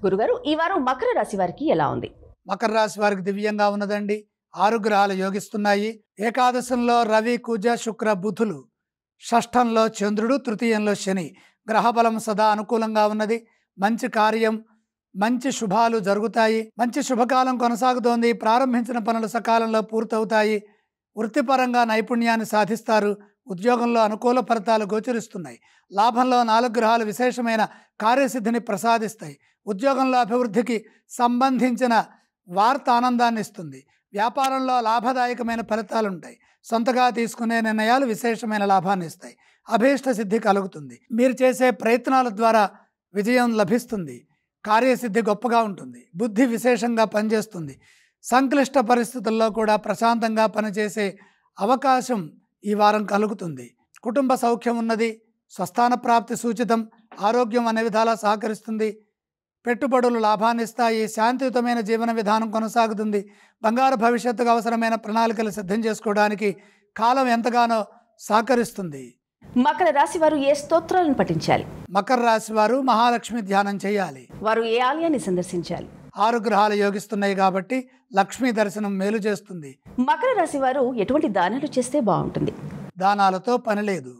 గురుగారు, ఈ వారం మకర రాశి వారికి ఎలా ఉంది? మకర రాశి వారికి దివ్యంగా ఉన్నదండి. 6 గ్రహాలు యోగిస్తున్నాయి. ఏకాదశంలో రవి, కుజ, శుక్ర, బుధులు, షష్ఠంలో చంద్రుడు, తృతీయంలో శని. గ్రహబలం సదా అనుకూలంగా ఉన్నది. మంచి కార్యం, మంచి శుభాలు జరుగుతాయి. మంచి శుభకాలం కొనసాగుతోంది. ప్రారంభించిన పనులు సకాలంలో పూర్తవుతాయి. వృత్తిపరంగా నైపుణ్యాన్ని సాధిస్తారు. ఉద్యోగంలో అనుకూల ఫలితాలు గోచరిస్తున్నాయి. లాభంలో 4 గ్రహాలు విశేషమైన కార్యసిద్ధిని ప్రసాదిస్తాయి. ఉద్యోగంలో అభివృద్ధికి సంబంధించిన వార్త ఆనందాన్ని ఇస్తుంది. వ్యాపారంలో లాభదాయకమైన ఫలితాలు ఉంటాయి. సొంతగా తీసుకునే నిర్ణయాలు విశేషమైన లాభాన్ని ఇస్తాయి. అభీష్ట సిద్ధి కలుగుతుంది. మీరు చేసే ప్రయత్నాల ద్వారా విజయం లభిస్తుంది. కార్యసిద్ధి గొప్పగా ఉంటుంది. బుద్ధి విశేషంగా పనిచేస్తుంది. సంక్లిష్ట పరిస్థితుల్లో కూడా ప్రశాంతంగా పనిచేసే అవకాశం ఈ వారం కలుగుతుంది. కుటుంబ సౌఖ్యం ఉన్నది. స్వస్థాన ప్రాప్తి సూచితం. ఆరోగ్యం అనే విధాలా సహకరిస్తుంది. పెట్టుబడులు లాభాన్ని ఇస్తాయి. శాంతియుతమైన జీవన విధానం కొనసాగుతుంది. బంగారు భవిష్యత్తుకు అవసరమైన ప్రణాళికలు సిద్ధం చేసుకోవడానికి కాలం ఎంతగానో సహకరిస్తుంది. మకర రాశి వారు ఏ స్తోత్రాలను పఠించాలి? మకర రాశి వారు మహాలక్ష్మి ధ్యానం చేయాలి. వారు ఏ ఆలయాన్ని సందర్శించాలి? 6 గ్రహాలు యోగిస్తున్నాయి కాబట్టి లక్ష్మీ దర్శనం మేలు చేస్తుంది. మకర రాశి వారు ఎటువంటి దానాలు చేస్తే బాగుంటుంది? దానాలతో పని లేదు.